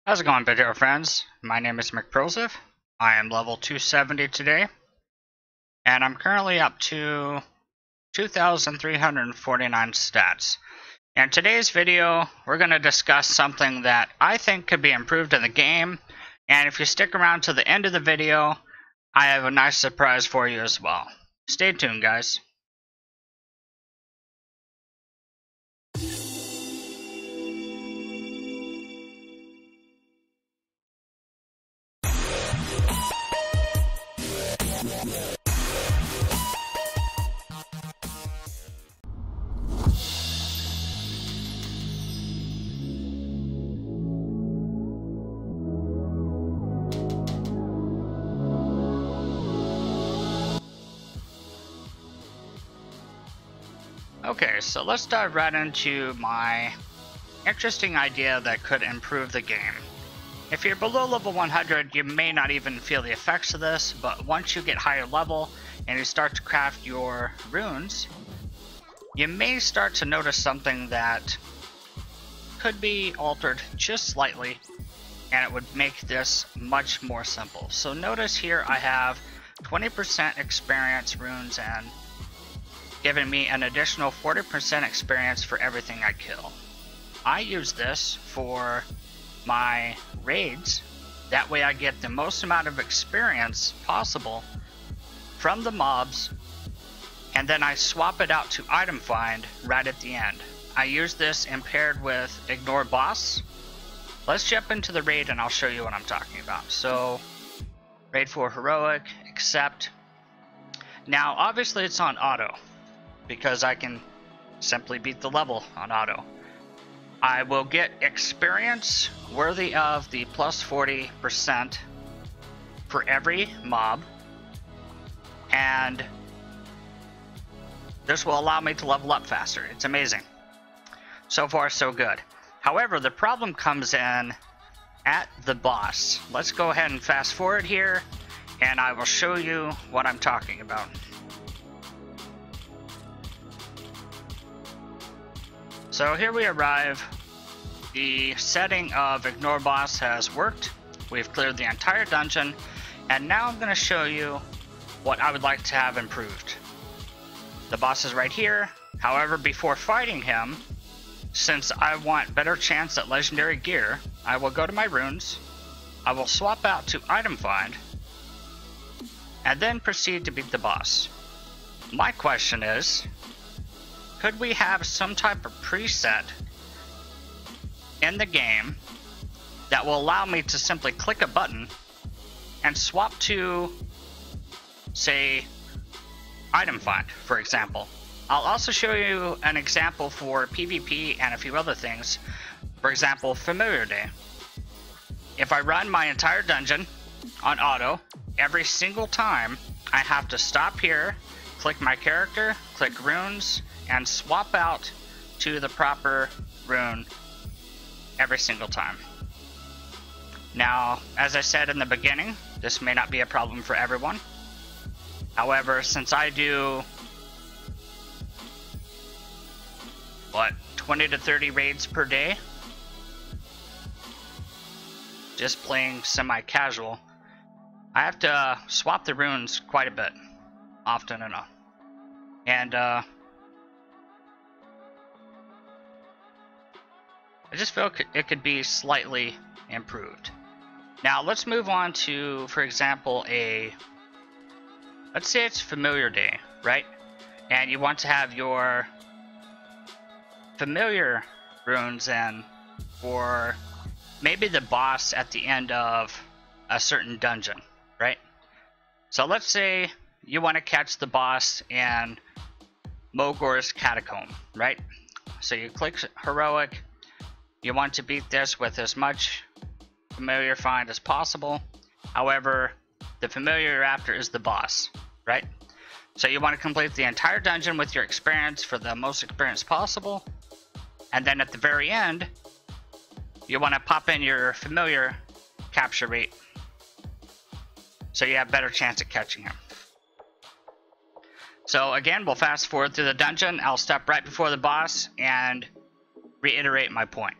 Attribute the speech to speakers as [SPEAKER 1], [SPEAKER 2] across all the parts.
[SPEAKER 1] How's it going, video friends? My name is McProseph. I am level 270 today, and I'm currently up to 2,349 stats. In today's video, we're going to discuss something that I think could be improved in the game, and if you stick around to the end of the video, I have a nice surprise for you as well. Stay tuned, guys. Okay, so let's dive right into my interesting idea that could improve the game. If you're below level 100, you may not even feel the effects of this, but once you get higher level and you start to craft your runes, you may start to notice something that could be altered just slightly, and it would make this much more simple. So notice here I have 20% experience runes and giving me an additional 40% experience for everything I kill. I use this for my raids, that way I get the most amount of experience possible from the mobs, and then I swap it out to item find right at the end. I use this in paired with ignore boss. Let's jump into the raid and I'll show you what I'm talking about. So raid for heroic, accept. Now obviously it's on auto, because I can simply beat the level on auto. I will get experience worthy of the plus 40% for every mob, and this will allow me to level up faster. It's amazing. So far, so good. However, the problem comes in at the boss. Let's go ahead and fast forward here, and I will show you what I'm talking about. So here we arrive. The setting of ignore boss has worked. We've cleared the entire dungeon, and now I'm going to show you what I would like to have improved. The boss is right here. However, before fighting him, since I want better chance at legendary gear, I will go to my runes, I will swap out to item find, and then proceed to beat the boss. My question is, could we have some type of preset in the game that will allow me to simply click a button and swap to, say, item find, for example? I'll also show you an example for PvP and a few other things. For example, Familiar Day. If I run my entire dungeon on auto, every single time I have to stop here, click my character, click runes, and swap out to the proper rune every single time. Now, as I said in the beginning, this may not be a problem for everyone. However, since I do 20 to 30 raids per day, just playing semi-casual, I have to swap the runes quite a bit, often enough. And I just feel it could be slightly improved. Now let's move on to, for example, let's say it's Familiar Day, right? And you want to have your familiar runes in for maybe the boss at the end of a certain dungeon, right? So let's say you want to catch the boss in Mogor's Catacomb, right? So you click heroic. You want to beat this with as much familiar find as possible. However, the familiar you're after is the boss, right? So you want to complete the entire dungeon with your experience for the most experience possible. And then at the very end, you want to pop in your familiar capture rate, so you have better chance at catching him. So again, we'll fast forward through the dungeon. I'll step right before the boss and reiterate my point.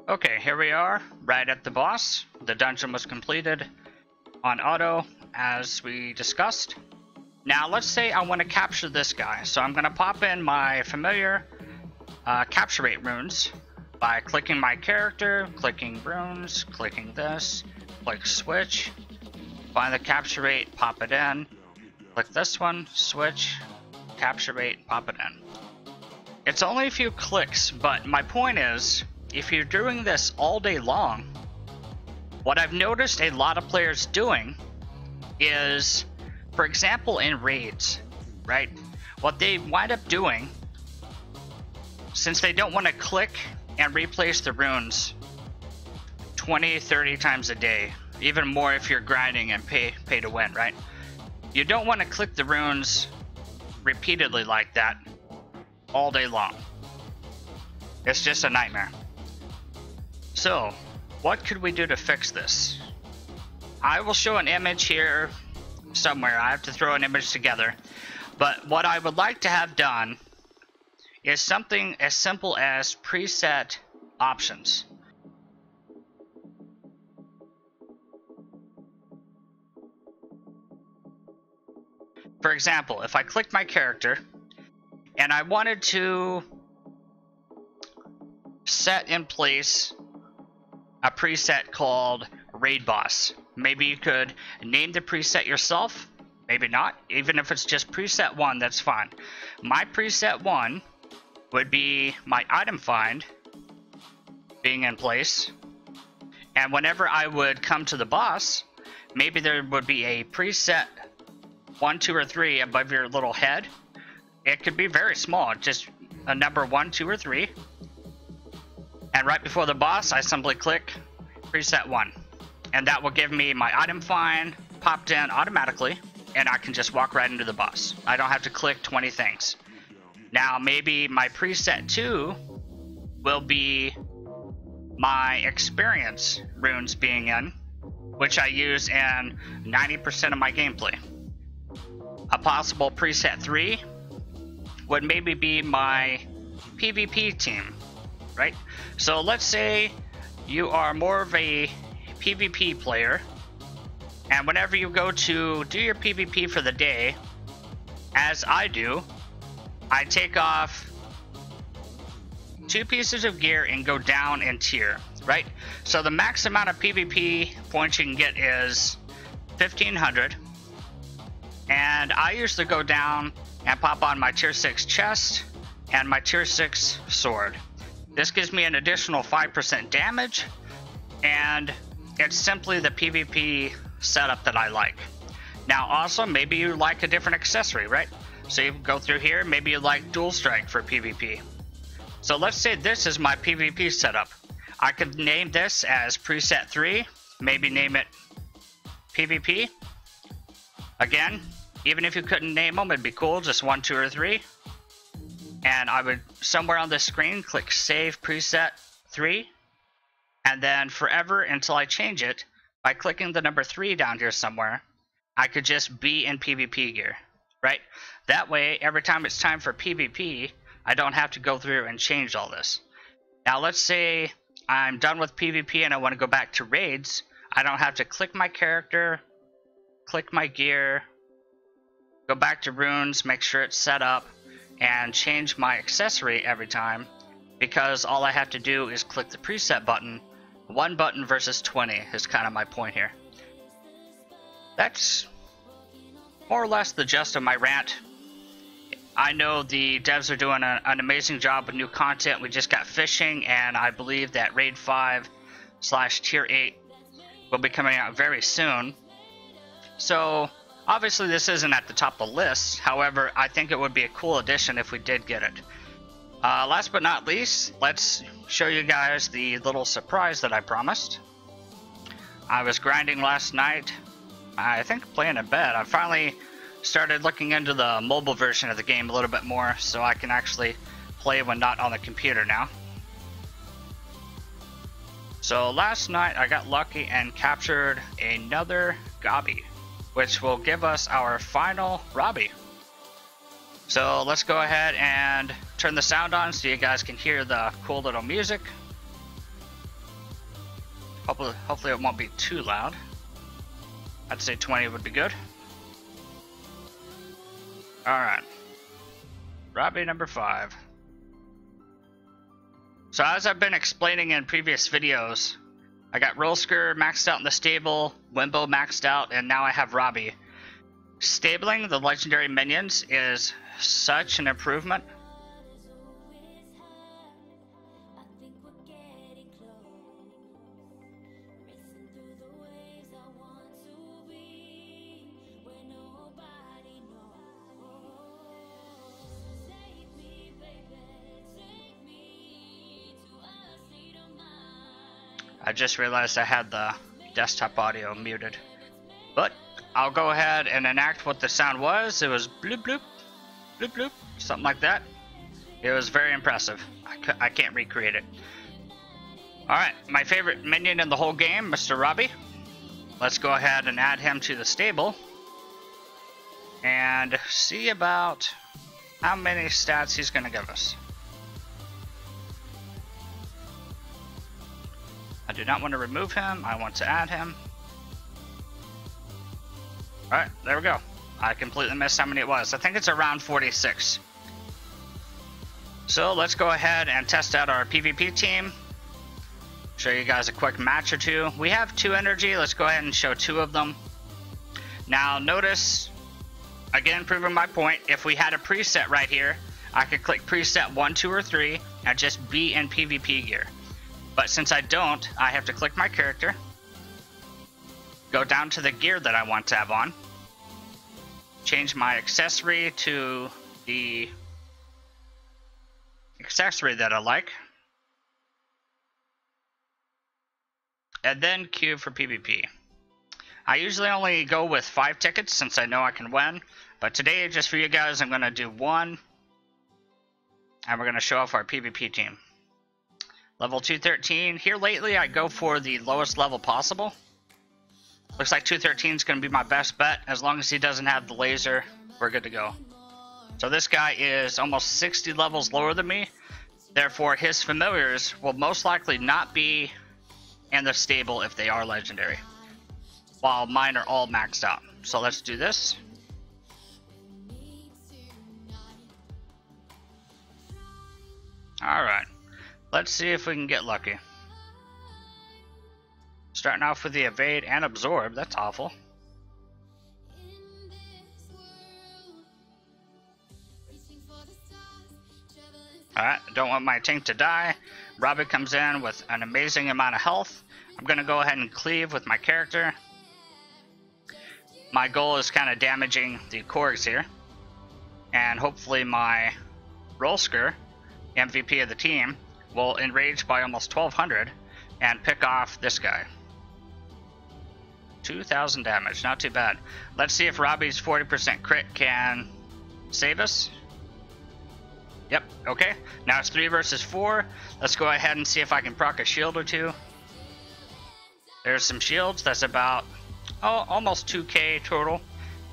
[SPEAKER 1] Okay, here we are, right at the boss. The dungeon was completed on auto, as we discussed. Now, let's say I want to capture this guy. So I'm going to pop in my familiar capture rate runes by clicking my character, clicking runes, clicking this, click switch, find the capture rate, pop it in, click this one, switch, capture rate, pop it in. It's only a few clicks, but my point is, if you're doing this all day long, what I've noticed a lot of players doing is, for example, in raids, right? What they wind up doing, since they don't want to click and replace the runes 20, 30 times a day, even more if you're grinding and pay to win, right? You don't want to click the runes repeatedly like that all day long. It's just a nightmare. So, what could we do to fix this? I will show an image here somewhere. I have to throw an image together. But what I would like to have done is something as simple as preset options. For example, if I clicked my character and I wanted to set in place a preset called Raid Boss. Maybe you could name the preset yourself, maybe not. Even if it's just preset 1, that's fine. My preset 1 would be my item find being in place. And whenever I would come to the boss, maybe there would be a preset 1, 2, or 3 above your little head. It could be very small, just a number 1, 2, or 3. And right before the boss, I simply click preset 1. And that will give me my item find popped in automatically, and I can just walk right into the boss. I don't have to click 20 things. Now, maybe my preset 2 will be my experience runes being in, which I use in 90% of my gameplay. A possible preset 3 would maybe be my PvP team, right? So let's say you are more of a PvP player, and whenever you go to do your PvP for the day, as I do, I take off 2 pieces of gear and go down in tier, right? So the max amount of PvP points you can get is 1500, and I usually go down and pop on my tier 6 chest and my tier 6 sword. This gives me an additional 5% damage, and it's simply the PvP setup that I like. Now also, maybe you like a different accessory, right? So you go through here, maybe you like dual strike for PvP. So let's say this is my PvP setup. I could name this as preset 3, maybe name it PvP. Again, even if you couldn't name them, it'd be cool, just 1, 2, or 3. And I would, somewhere on the screen, click Save Preset 3. And then forever until I change it, by clicking the number 3 down here somewhere, I could just be in PvP gear, right? That way, every time it's time for PvP, I don't have to go through and change all this. Now let's say I'm done with PvP and I want to go back to raids. I don't have to click my character, click my gear, go back to runes, make sure it's set up, and change my accessory every time, because all I have to do is click the preset button. 1 button versus 20 is kind of my point here. That's more or less the gist of my rant. I know the devs are doing an amazing job with new content. We just got fishing, and I believe that Raid 5/Tier 8 will be coming out very soon. So obviously this isn't at the top of the list. However, I think it would be a cool addition if we did get it. Last but not least, let's show you guys the little surprise that I promised. I was grinding last night, I think playing in bed. I finally started looking into the mobile version of the game a little bit more, so I can actually play when not on the computer now. So last night I got lucky and captured another Gobby, which will give us our final Robby. So let's go ahead and turn the sound on so you guys can hear the cool little music. Hopefully it won't be too loud. I'd say 20 would be good. Alright. Robby number 5. So as I've been explaining in previous videos, I got Rolsker maxed out in the stable, Wimbo maxed out, and now I have Robby. Stabling the legendary minions is such an improvement. I just realized I had the desktop audio muted. But I'll go ahead and enact what the sound was. It was bloop bloop, bloop bloop, something like that. It was very impressive. I can't recreate it. Alright, my favorite minion in the whole game, Mr. Robby. Let's go ahead and add him to the stable. And see about how many stats he's going to give us. I do not want to remove him, I want to add him. Alright, there we go. I completely missed how many it was. I think it's around 46. So let's go ahead and test out our PvP team. Show you guys a quick match or two. We have 2 energy, let's go ahead and show 2 of them. Now notice, again proving my point, if we had a preset right here, I could click preset 1, 2, or 3 and just be in PvP gear. But since I don't, I have to click my character, go down to the gear that I want to have on, change my accessory to the accessory that I like, and then queue for PvP. I usually only go with 5 tickets since I know I can win, but today just for you guys I'm going to do 1, and we're going to show off our PvP team. Level 213. Here lately I go for the lowest level possible. Looks like 213 is going to be my best bet. As long as he doesn't have the laser, we're good to go. So this guy is almost 60 levels lower than me. Therefore his familiars will most likely not be in the stable if they are legendary, while mine are all maxed out. So let's do this. Alright. Let's see if we can get lucky. Starting off with the evade and absorb, that's awful. Alright, don't want my tank to die. Robby comes in with an amazing amount of health. I'm going to go ahead and cleave with my character. My goal is kind of damaging the Korgs here. And hopefully my Rolsker, MVP of the team, will enrage by almost 1200 and pick off this guy. 2000 damage, not too bad. Let's see if Robby's 40% crit can save us. Yep, okay. Now it's 3 versus 4. Let's go ahead and see if I can proc a shield or 2. There's some shields. That's about almost 2k total.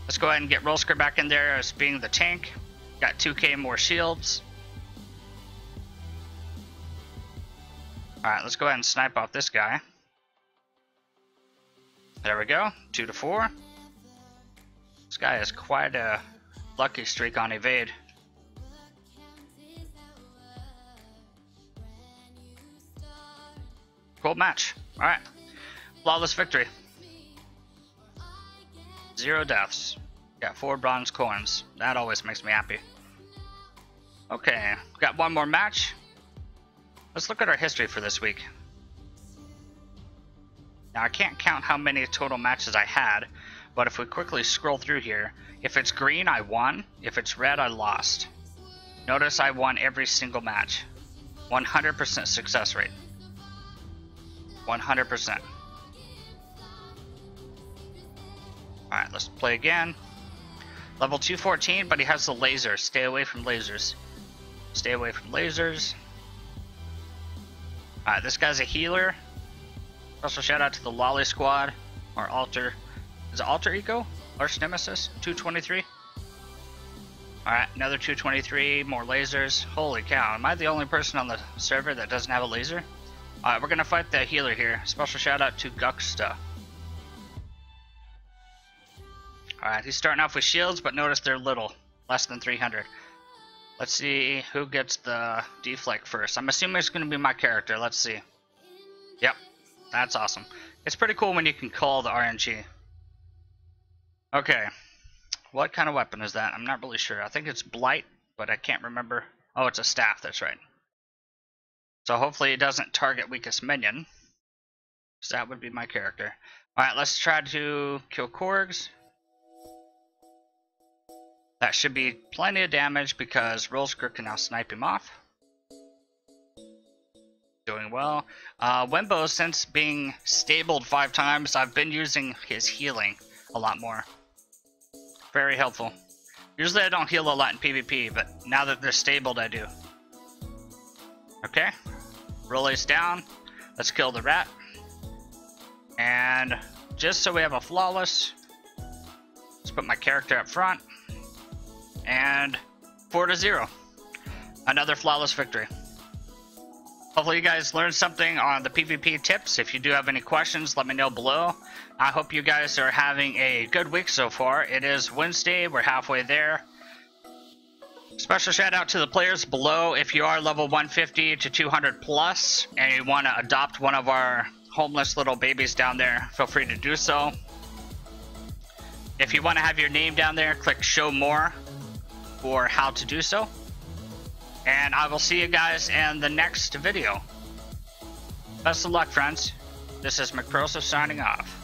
[SPEAKER 1] Let's go ahead and get Rolsker back in there as being the tank. Got 2k more shields. Alright, let's go ahead and snipe off this guy. There we go, 2 to 4. This guy has quite a lucky streak on evade. Cool match. Alright, flawless victory. 0 deaths. Got 4 bronze coins. That always makes me happy. Okay, got one more match. Let's look at our history for this week. Now I can't count how many total matches I had, but if we quickly scroll through here, if it's green I won, if it's red I lost. Notice I won every single match. 100% success rate. 100%. Alright, let's play again. Level 214, but he has the laser. Stay away from lasers. Stay away from lasers. Alright, this guy's a healer. Also shout out to the Lolly Squad, or Alter. Is it Alter Ego? Arch Nemesis? 223? Alright, another 223, more lasers. Holy cow, am I the only person on the server that doesn't have a laser? Alright, we're gonna fight the healer here. Special shout out to Guxta. Alright, he's starting off with shields, but notice they're little. Less than 300. Let's see who gets the deflect first. I'm assuming it's gonna be my character. Let's see. Yep, that's awesome. It's pretty cool when you can call the RNG. Okay, what kind of weapon is that? I'm not really sure. I think it's Blight, but I can't remember. Oh, it's a staff, that's right. So hopefully it doesn't target weakest minion. So that would be my character. Alright, let's try to kill Korgs. That should be plenty of damage because Rolsker can now snipe him off. Doing well. Wimbo, since being stabled 5 times, I've been using his healing a lot more. Very helpful. Usually I don't heal a lot in PvP, but now that they're stabled, I do. Okay. Rolly's down. Let's kill the rat. And just so we have a flawless, let's put my character up front. And 4-0. Another flawless victory. Hopefully you guys learned something on the PvP tips. If you do have any questions, let me know below. I hope you guys are having a good week so far. It is Wednesday. We're halfway there. Special shout out to the players below. If you are level 150 to 200 plus and you want to adopt one of our homeless little babies down there, feel free to do so. If you want to have your name down there, click show more for how to do so. And I will see you guys in the next video. Best of luck, friends. This is McProseph signing off.